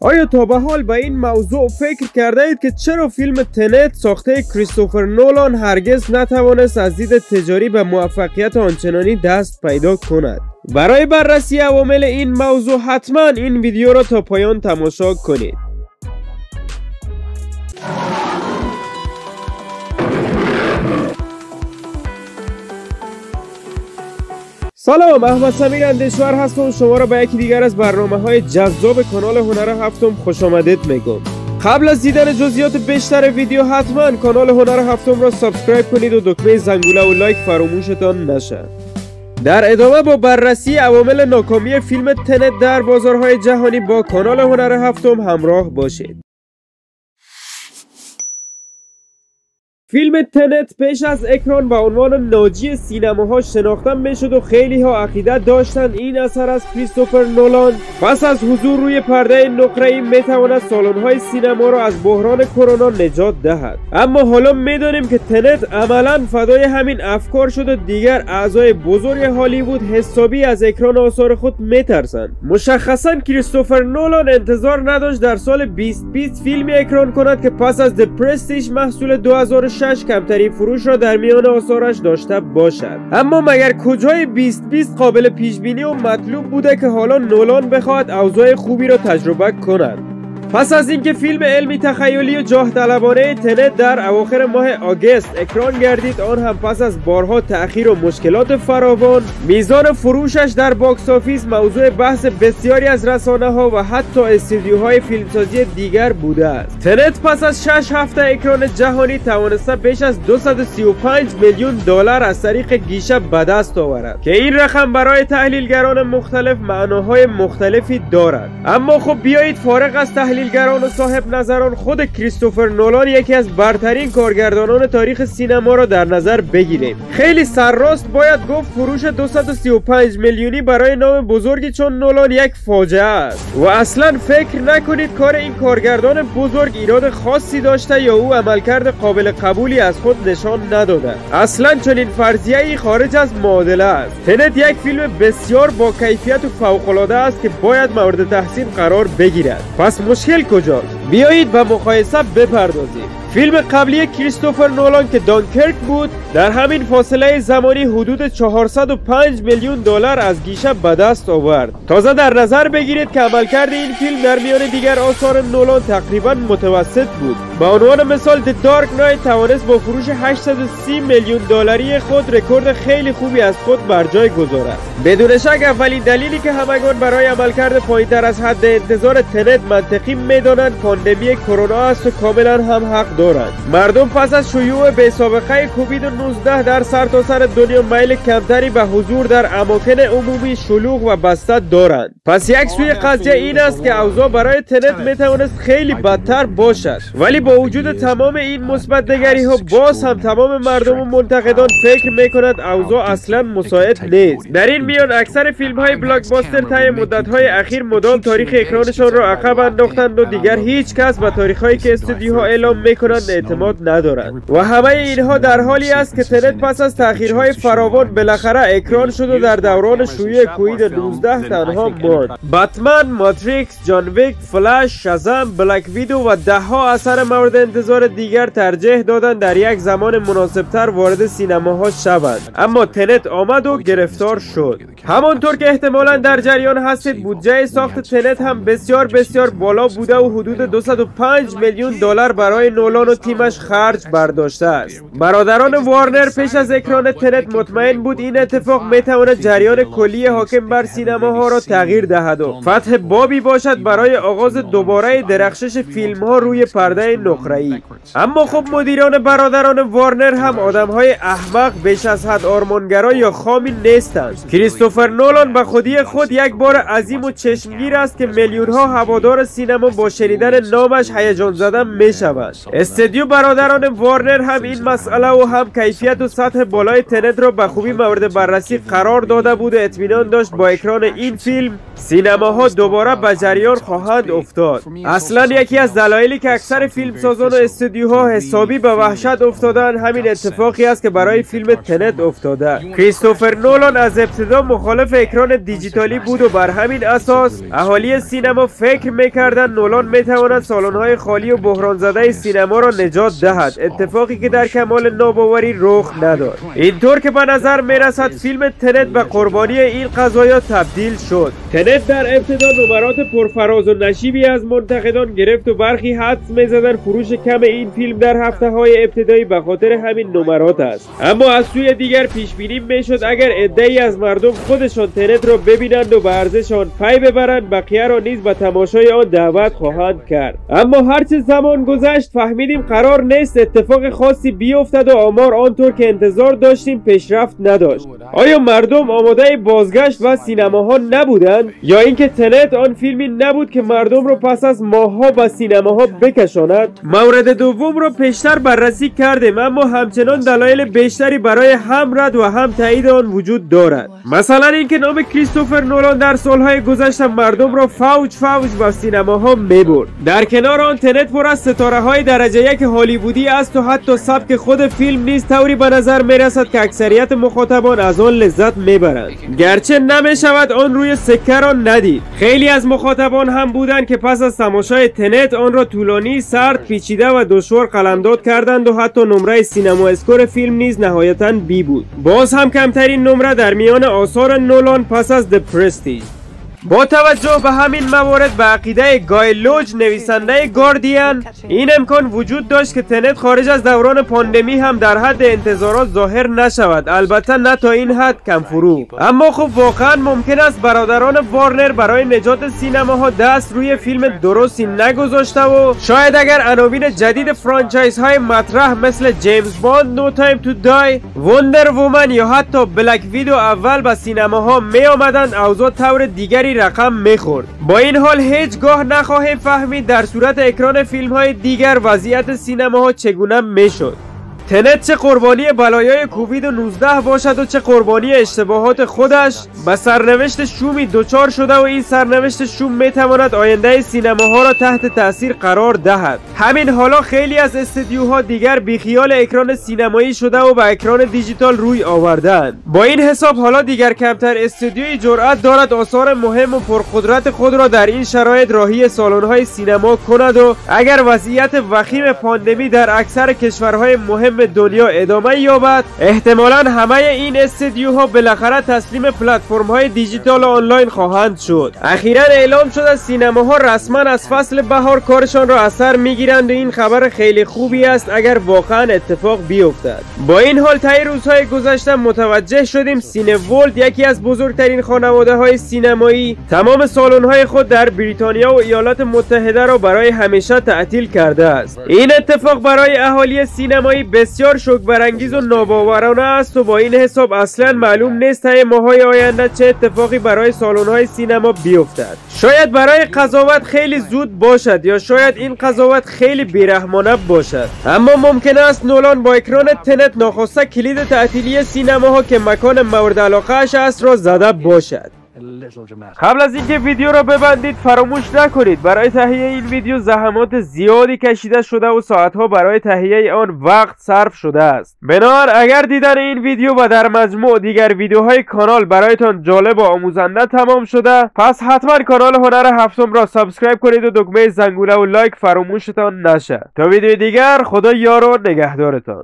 آیا تا به حال به این موضوع فکر کرده اید که چرا فیلم تنت ساخته کریستوفر نولان هرگز نتوانست از دید تجاری به موفقیت آنچنانی دست پیدا کند؟ برای بررسی عوامل این موضوع حتما این ویدیو را تا پایان تماشا کنید. سلام، احمد سمیر اندیشور هستم. شما را به یکی دیگر از برنامه‌های جذاب کانال هنر هفتم خوش آمدید میگم. قبل از دیدن جزئیات بیشتر ویدیو حتما کانال هنر هفتم را سابسکرایب کنید و دکمه زنگوله و لایک فراموشتان نشه. در ادامه با بررسی عوامل ناکامی فیلم تنت در بازارهای جهانی با کانال هنر هفتم همراه باشید. فیلم تنت پیش از اکران به عنوان ناجی سینماها شناخته میشد و خیلی ها عقیدت داشتند این اثر از کریستوفر نولان پس از حضور روی پرده نقره‌ای میتواند سالن‌های سینما را از بحران کرونا نجات دهد. اما حالا میدانیم که تنت عملاً فدای همین افکار شد و دیگر اعضای بزرگ هالیوود حسابی از اکران آثار خود میترسند. مشخصاً کریستوفر نولان انتظار نداشت در سال 2020 فیلمی اکران کند که پس از د پرستیژ محصول 2006 کمترین فروش را در میان آثارش داشته باشد. اما مگر کجای 2020 قابل پیش بینی و مطلوب بوده که حالا نولان بخواهد اوضاع خوبی را تجربه کند؟ پس از اینکه فیلم علمی تخیلی و جاه طلبانه تنت در اواخر ماه آگوست اکران گردید، آن هم پس از بارها تأخیر و مشکلات فراوان، میزان فروشش در باکس آفیس موضوع بحث بسیاری از رسانه‌ها و حتی استودیوهای فیلمسازی دیگر بوده است. تنت پس از 6 هفته اکران جهانی توانسته بیش از 235 میلیون دلار از طریق گیشه به دست آورد که این رقم برای تحلیلگران مختلف معناهای مختلفی دارد. اما خب بیایید فارغ از تحلیلگران و صاحب نظران، خود کریستوفر نولان یکی از برترین کارگردانان تاریخ سینما را در نظر بگیریم. خیلی سرراست باید گفت فروش 235 میلیونی برای نام بزرگی چون نولان یک فاجعه است و اصلا فکر نکنید کار این کارگردان بزرگ ایراد خاصی داشته یا او عملکرد قابل قبولی از خود نشان نداده. اصلا چنین فرضیه‌ای خارج از معادله است. تنت یک فیلم بسیار با کیفیت و فوق‌العاده است که باید مورد تحسین قرار بگیرد. پس مشکل کجاست؟ بیایید به مقایسه بپردازیم. فیلم قبلی کریستوفر نولان که دانکرک بود در همین فاصله زمانی حدود 405 میلیون دلار از گیشه به دست آورد. تازه در نظر بگیرید که عملکرد این فیلم در میان دیگر آثار نولان تقریبا متوسط بود. به عنوان مثال د دارک نایت توانست با فروش 830 میلیون دلاری خود رکورد خیلی خوبی از خود بر جای گذارد. بدون شک اولین دلیلی که همگان برای عملکرد پایین‌تر از حد انتظار تنت منطقی می‌دانند پاندمی کرونا است و کاملا هم حق دارند. مردم پس از شیوع بی‌سابقه کووید 19 در سرتاسر دنیا میل کمتری به حضور در اماکن عمومی شلوغ و بسته دارند. پس یک سوی قضیه این است که اوضاع برای تنت میتوانست خیلی بدتر باشد، ولی با وجود تمام این مثبت نگری‌ها باز هم تمام مردم و منتقدان فکر میکنند اوضاع اصلا مساعد نیست. در این میان اکثر فیلم‌های بلاکباستر طی مدت‌های اخیر مدام تاریخ اکرانشان را عقب انداختند و دیگر هیچ کس به تاریخ‌هایی که استودیوها اعلام میکنند اعتماد ندارند و همه اینها در حالی است که تنت پس از تأخیرهای فراوان بالاخره اکران شد و در دوران شیوع کووید 19 تنها ماند. بتمن، ماتریکس، جان ویک، فلش، شازام، بلک ویدو و دهها اثر مورد انتظار دیگر ترجیح دادند در یک زمان مناسبتر وارد سینماها شوند، اما تنت آمد و گرفتار شد. همانطور که احتمالاً در جریان هستید بودجه ساخت تنت هم بسیار بالا بوده و حدود 205 میلیون دلار برای نولان و تیمش خرج برداشته است. برادران وارنر پیش از اکران تنت مطمئن بود این اتفاق میتواند جریان کلی حاکم بر سینماها را تغییر دهد و فتح بابی باشد برای آغاز دوباره درخشش فیلم ها روی پرده نقره‌ای. اما خب مدیران برادران وارنر هم آدمهای احمق بیش از حد آرمانگرا یا خامی نیستند. کریستوفر نولان به خودی خود یک بار عظیم و چشمگیر است که میلیون‌ها هوادار سینما با شنیدن نامش هیجان زده میشوند. استودیو برادران وارنر هم این مسئله و هم کیفیت و سطح بالای تنت را به خوبی مورد بررسی قرار داده بود و اطمینان داشت با اکران این فیلم سینماها دوباره به جریان خواهند افتاد. اصلا یکی از دلایلی که اکثر فیلمسازان و استودیوها حسابی به وحشت افتادن همین اتفاقی است که برای فیلم تنت افتاده. کریستوفر نولان از ابتدا مخالف اکران دیجیتالی بود و بر همین اساس اهالی سینما فکر میکردن نولان میتواند سالن‌های خالی و بحران زده سینما را نجات دهد، اتفاقی که در کمال ناباوری رخ نداد. اینطور که به نظر میرسد فیلم تنت به قربانی این قضایا تبدیل شد. تنت در ابتدا نمرات پرفراز و نشیبی از منتقدان گرفت و برخی حدس میزدن فروش کم این فیلم در هفته‌های ابتدایی به خاطر همین نمرات است. اما از سوی دیگر پیش بینی میشد اگر عده‌ای از مردم خودشان تنت را ببینند و به ارزششان پی ببرند، بقیه را نیز به تماشای آن دعوت خواهند کرد. اما هرچه زمان گذشت فهمیدیم قرار نیست اتفاق خاصی بیفتد و آمار آنطور که انتظار داشتیم پیشرفت نداشت. آیا مردم آماده بازگشت و سینماها نبودند یا اینکه تنت آن فیلمی نبود که مردم را پس از ماه‌ها به سینماها بکشاند؟ مورد دوم را پیشتر بررسی کردیم، اما همچنان دلایل بیشتری برای هم رد و هم تایید آن وجود دارد. مثلا اینکه نام کریستوفر نولان در سالهای گذشته مردم را فوج به سینماها میبرد. در کنار آن تنت پر از ستاره‌های درجه یک هالیوودی است و حتی سبک خود فیلم نیز طوری به نظر میرسد که اکثریت مخاطبان از آن لذت میبرند، گرچه نمیشود آن روی سکه را ندید. خیلی از مخاطبان هم بودند که پس از تماشای تنت آن را طولانی، سرد، پیچیده و دشوار قلمداد کردند و حتی نمره سینما اسکور فیلم نیز نهایتاً بی بود. باز هم کمترین نمره در میان آثار نولان پس از The Prestige. با توجه به همین موارد به عقیده گای لوچ نویسنده گاردین این امکان وجود داشت که تنت خارج از دوران پاندمی هم در حد انتظارات ظاهر نشود، البته نه تا این حد کم فروغ. اما خب واقعا ممکن است برادران وارنر برای نجات سینماها دست روی فیلم درستی نگذاشته و شاید اگر عناوین جدید فرانچایز های مطرح مثل جیمز باند، نو تایم تو دای، وندر وومن یا حتی بلک ویدو اول به سینماها می آمدند اوضاع طور دیگری رقم میخورد. با این حال هیچگاه نخواهیم فهمید در صورت اکران فیلم های دیگر وضعیت سینماها چگونه میشد. تنت چه قربانی بلایای کووید 19 باشد و چه قربانی اشتباهات خودش به سرنوشت شومی دچار شده و این سرنوشت شوم میتواند آینده سینماها را تحت تاثیر قرار دهد. همین حالا خیلی از استودیوها دیگر بیخیال اکران سینمایی شده و به اکران دیجیتال روی آوردند. با این حساب حالا دیگر کمتر استودیویی جرأت دارد آثار مهم و پرقدرت خود را در این شرایط راهی سالن‌های سینما کند و اگر وضعیت وخیم پاندمی در اکثر کشورهای مهم دنیا ادامه یابد، احتمالاً همه این استودیوها بالاخره تسلیم پلتفرم‌های دیجیتال و آنلاین خواهند شد. اخیراً اعلام شد از سینماها رسما از فصل بهار کارشان را از سر میگیرند و این خبر خیلی خوبی است اگر واقعاً اتفاق بیفتد. با این حال طی روزهای گذشته متوجه شدیم سینه ورلد، یکی از بزرگترین خانواده‌های سینمایی، تمام سالن‌های خود در بریتانیا و ایالات متحده را برای همیشه تعطیل کرده است. این اتفاق برای اهالی سینمایی بسیار شوک برانگیز و ناباورانه است و با این حساب اصلا معلوم نیست طی ماهای آینده چه اتفاقی برای سالن‌های سینما بیفتد. شاید برای قضاوت خیلی زود باشد یا شاید این قضاوت خیلی بیرحمانه باشد، اما ممکن است نولان با اکران تنت ناخواسته کلید تعطیلی سینماها که مکان مورد علاقه اش است را زده باشد. قبل از اینکه ویدیو را ببندید فراموش نکنید برای تهیه این ویدیو زحمات زیادی کشیده شده و ساعتها برای تهیه آن وقت صرف شده است. بنابراین اگر دیدن این ویدیو و در مجموع دیگر ویدیوهای کانال برایتان جالب و آموزنده تمام شده، پس حتما کانال هنر هفتم را سابسکرایب کنید و دکمه زنگوله و لایک فراموشتان نشه. تا ویدیو دیگر خدا یار و نگهدارتان.